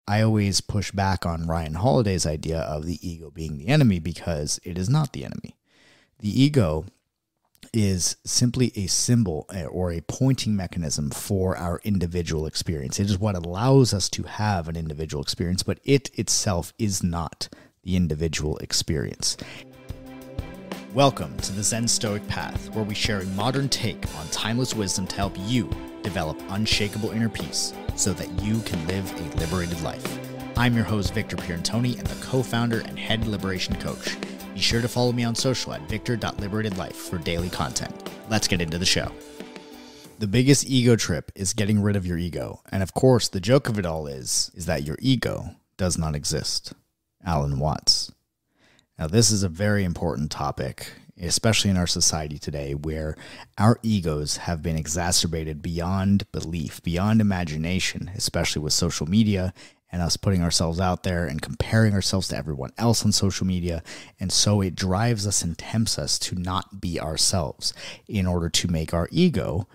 I always push back on Ryan Holiday's idea of the ego being the enemy because it is not the enemy. The ego is simply a symbol or a pointing mechanism for our individual experience. It is what allows us to have an individual experience, but it itself is not the individual experience. Welcome to the Zen Stoic Path, where we share a modern take on timeless wisdom to help you develop unshakable inner peace so that you can live a liberated life. I'm your host, Victor Pierantoni, and the co-founder and head liberation coach. Be sure to follow me on social at victor.liberatedlife for daily content. Let's get into the show. The biggest ego trip is getting rid of your ego. And of course, the joke of it all is that your ego does not exist. Alan Watts. Now, this is a very important topic, especially in our society today, where our egos have been exacerbated beyond belief, beyond imagination, especially with social media and us putting ourselves out there and comparing ourselves to everyone else on social media. And so it drives us and tempts us to not be ourselves in order to make our ego,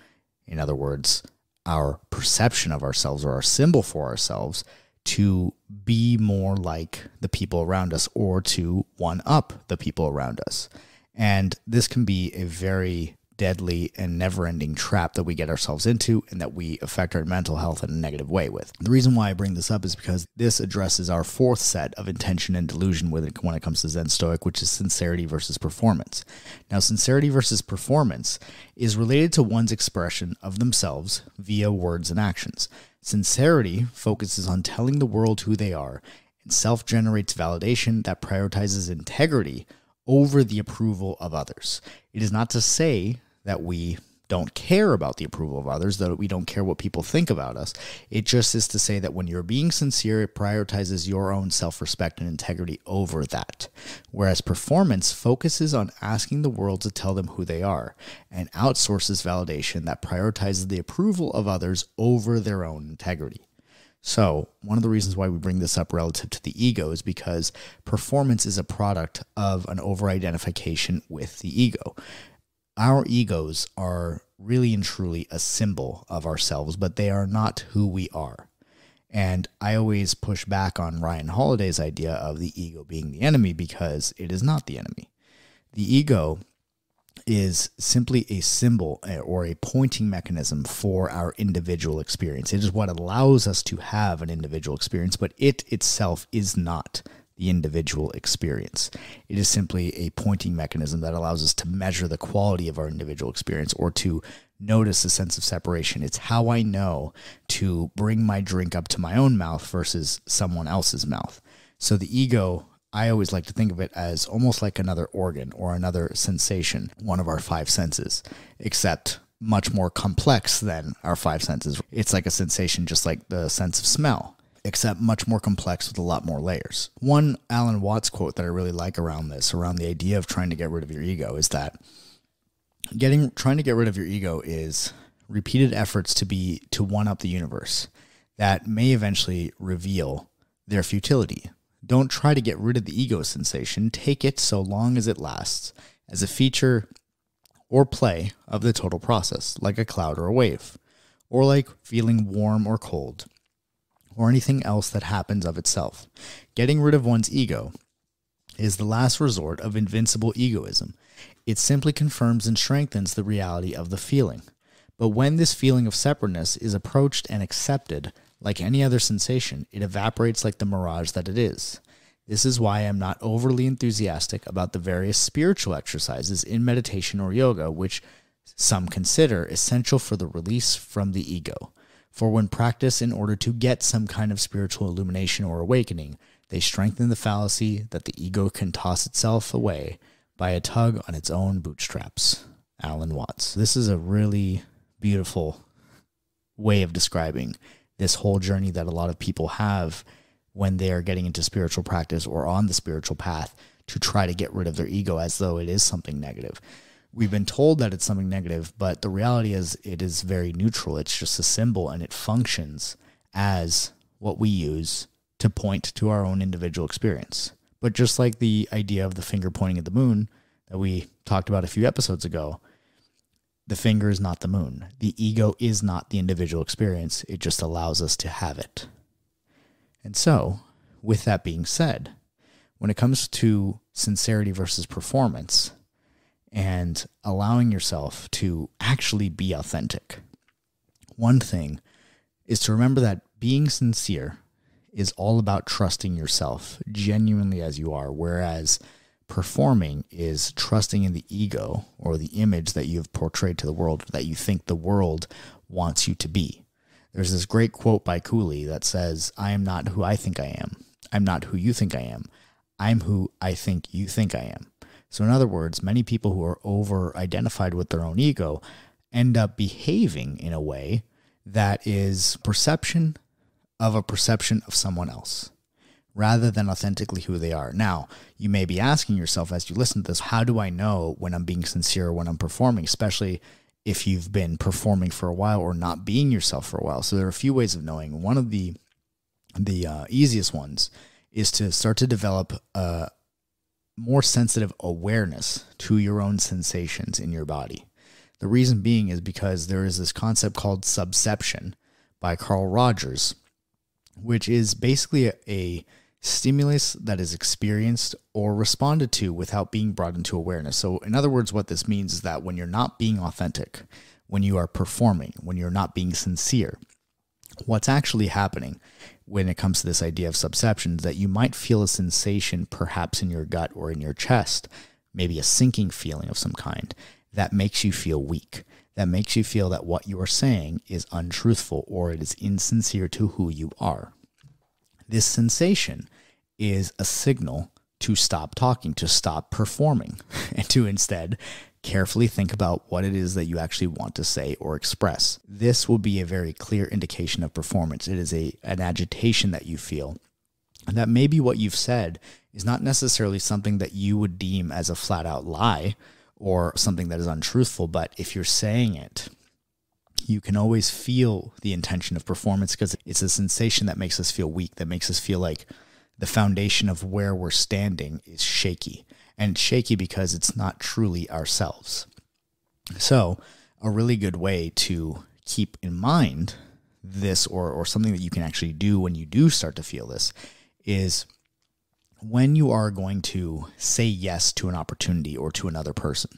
in other words, our perception of ourselves or our symbol for ourselves, to be more like the people around us or to one up the people around us. And this can be a very deadly and never-ending trap that we get ourselves into and that we affect our mental health in a negative way with. The reason why I bring this up is because this addresses our fourth set of intention and delusion when it comes to Zen Stoic, which is sincerity versus performance. Now, sincerity versus performance is related to one's expression of themselves via words and actions. Sincerity focuses on telling the world who they are, and self-generates validation that prioritizes integrity over the approval of others. It is not to say that we don't care about the approval of others, that we don't care what people think about us. It just is to say that when you're being sincere, it prioritizes your own self-respect and integrity over that. Whereas performance focuses on asking the world to tell them who they are and outsources validation that prioritizes the approval of others over their own integrity. So one of the reasons why we bring this up relative to the ego is because performance is a product of an over-identification with the ego. Our egos are really and truly a symbol of ourselves, but they are not who we are. And I always push back on Ryan Holiday's idea of the ego being the enemy because it is not the enemy. The ego is simply a symbol or a pointing mechanism for our individual experience. It is what allows us to have an individual experience, but it itself is not the individual experience. It is simply a pointing mechanism that allows us to measure the quality of our individual experience or to notice a sense of separation. It's how I know to bring my drink up to my own mouth versus someone else's mouth. So the ego, I always like to think of it as almost like another organ or another sensation, one of our five senses, except much more complex than our five senses. It's like a sensation just like the sense of smell, except much more complex with a lot more layers. One Alan Watts quote that I really like around this, around the idea of trying to get rid of your ego, is that trying to get rid of your ego is repeated efforts to one up the universe that may eventually reveal their futility. Don't try to get rid of the ego sensation. Take it so long as it lasts as a feature or play of the total process, like a cloud or a wave, or like feeling warm or cold, or anything else that happens of itself. Getting rid of one's ego is the last resort of invincible egoism. It simply confirms and strengthens the reality of the feeling. But when this feeling of separateness is approached and accepted, like any other sensation, it evaporates like the mirage that it is. This is why I'm not overly enthusiastic about the various spiritual exercises in meditation or yoga, which some consider essential for the release from the ego. For when practiced in order to get some kind of spiritual illumination or awakening, they strengthen the fallacy that the ego can toss itself away by a tug on its own bootstraps. Alan Watts. This is a really beautiful way of describing this whole journey that a lot of people have when they are getting into spiritual practice or on the spiritual path to try to get rid of their ego as though it is something negative. We've been told that it's something negative, but the reality is it is very neutral. It's just a symbol, and it functions as what we use to point to our own individual experience. But just like the idea of the finger pointing at the moon that we talked about a few episodes ago, the finger is not the moon. The ego is not the individual experience. It just allows us to have it. And so, with that being said, when it comes to sincerity versus performance and allowing yourself to actually be authentic, one thing is to remember that being sincere is all about trusting yourself genuinely as you are, whereas performing is trusting in the ego or the image that you've portrayed to the world, that you think the world wants you to be. There's this great quote by Cooley that says, "I am not who I think I am. I'm not who you think I am. I'm who I think you think I am." So in other words, many people who are over-identified with their own ego end up behaving in a way that is perception of someone else, rather than authentically who they are. Now, you may be asking yourself as you listen to this, how do I know when I'm being sincere or when I'm performing, especially if you've been performing for a while or not being yourself for a while? So there are a few ways of knowing. One of the easiest ones is to start to develop a more sensitive awareness to your own sensations in your body. The reason being is because there is this concept called subception by Carl Rogers, which is basically a stimulus that is experienced or responded to without being brought into awareness. So in other words, what this means is that when you're not being authentic, when you are performing, when you're not being sincere, what's actually happening when it comes to this idea of subception is that you might feel a sensation perhaps in your gut or in your chest, maybe a sinking feeling of some kind that makes you feel weak, that makes you feel that what you are saying is untruthful or it is insincere to who you are. This sensation is a signal to stop talking, to stop performing, and to instead carefully think about what it is that you actually want to say or express. This will be a very clear indication of performance. It is an agitation that you feel, and that maybe what you've said is not necessarily something that you would deem as a flat-out lie or something that is untruthful, but if you're saying it, you can always feel the intention of performance because it's a sensation that makes us feel weak, that makes us feel like the foundation of where we're standing is shaky. And it's shaky because it's not truly ourselves. So a really good way to keep in mind this, or something that you can actually do when you do start to feel this, is when you are going to say yes to an opportunity or to another person,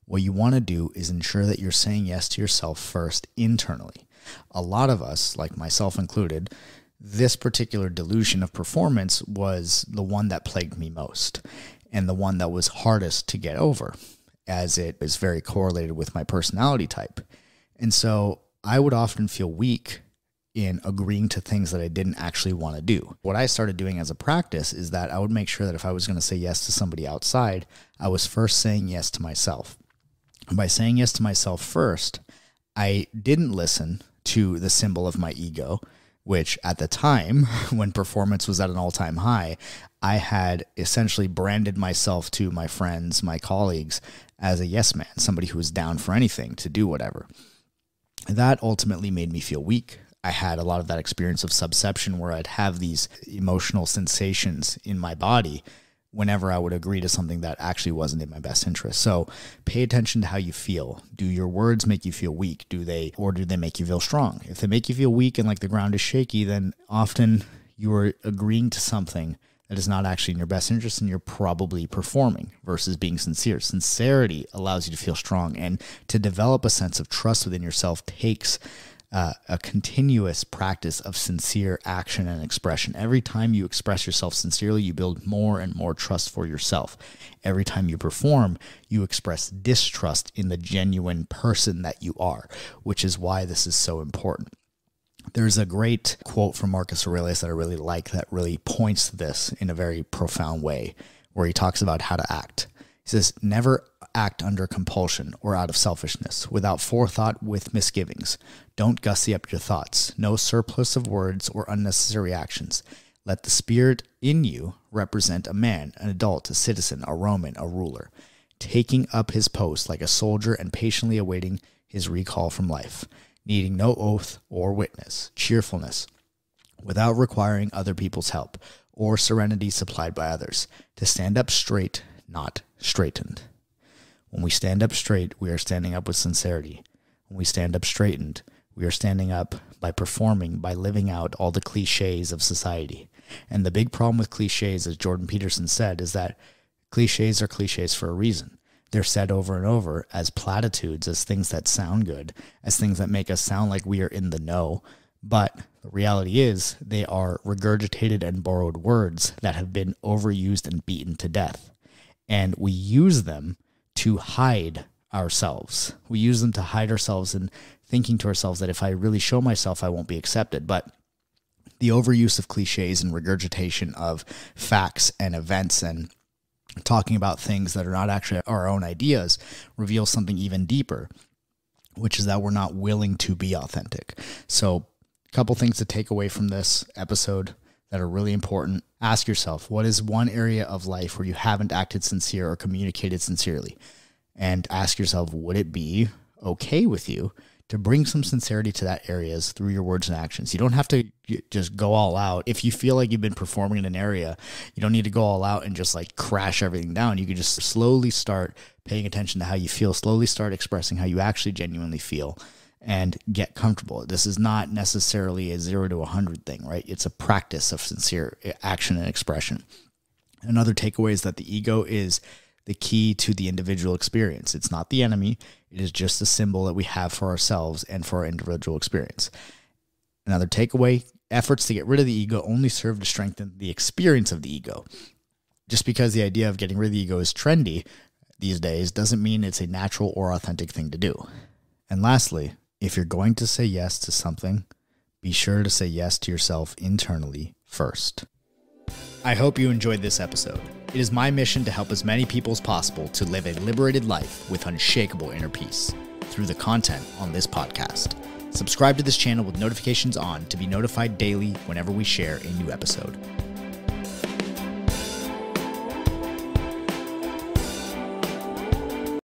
what you want to do is ensure that you're saying yes to yourself first internally. A lot of us, like myself included, this particular delusion of performance was the one that plagued me most and the one that was hardest to get over, as it is very correlated with my personality type. And so I would often feel weak in agreeing to things that I didn't actually want to do. What I started doing as a practice is that I would make sure that if I was going to say yes to somebody outside, I was first saying yes to myself. And by saying yes to myself first, I didn't listen to the symbol of my ego, which at the time, when performance was at an all-time high, I had essentially branded myself to my friends, my colleagues, as a yes man, somebody who was down for anything, to do whatever. That ultimately made me feel weak. I had a lot of that experience of subception where I'd have these emotional sensations in my body whenever I would agree to something that actually wasn't in my best interest. So pay attention to how you feel. Do your words make you feel weak? Do they make you feel strong? If they make you feel weak and like the ground is shaky, then often you are agreeing to something that is not actually in your best interest, and you're probably performing versus being sincere. Sincerity allows you to feel strong, and to develop a sense of trust within yourself takes a continuous practice of sincere action and expression. Every time you express yourself sincerely, you build more and more trust for yourself. Every time you perform, you express distrust in the genuine person that you are, which is why this is so important. There's a great quote from Marcus Aurelius that I really like that really points to this in a very profound way, where he talks about how to act. He says, "Never act under compulsion or out of selfishness, without forethought, with misgivings. Don't gussy up your thoughts. No surplus of words or unnecessary actions. Let the spirit in you represent a man, an adult, a citizen, a Roman, a ruler, taking up his post like a soldier and patiently awaiting his recall from life, needing no oath or witness. Cheerfulness, without requiring other people's help or serenity supplied by others. To stand up straight, not straightened." When we stand up straight, we are standing up with sincerity. When we stand up straightened, We are standing up by performing, by living out all the cliches of society. And the big problem with cliches, as Jordan Peterson said, is that cliches are cliches for a reason. They're said over and over as platitudes, as things that sound good, as things that make us sound like we are in the know. But the reality is they are regurgitated and borrowed words that have been overused and beaten to death. And we use them to hide ourselves. We use them to hide ourselves and thinking to ourselves that if I really show myself, I won't be accepted. But the overuse of cliches and regurgitation of facts and events and talking about things that are not actually our own ideas reveals something even deeper, which is that we're not willing to be authentic. So a couple things to take away from this episode that are really important. Ask yourself, what is one area of life where you haven't acted sincere or communicated sincerely? And ask yourself, would it be okay with you to bring some sincerity to that areas through your words and actions? You don't have to just go all out. If you feel like you've been performing in an area, you don't need to go all out and just like crash everything down. You can just slowly start paying attention to how you feel, slowly start expressing how you actually genuinely feel, and get comfortable. This is not necessarily a 0 to 100 thing, right? It's a practice of sincere action and expression. Another takeaway is that the ego is the key to the individual experience. It's not the enemy. It is just a symbol that we have for ourselves and for our individual experience. Another takeaway, efforts to get rid of the ego only serve to strengthen the experience of the ego. Just because the idea of getting rid of the ego is trendy these days doesn't mean it's a natural or authentic thing to do. And lastly, if you're going to say yes to something, be sure to say yes to yourself internally first. I hope you enjoyed this episode. It is my mission to help as many people as possible to live a liberated life with unshakable inner peace through the content on this podcast. Subscribe to this channel with notifications on to be notified daily whenever we share a new episode.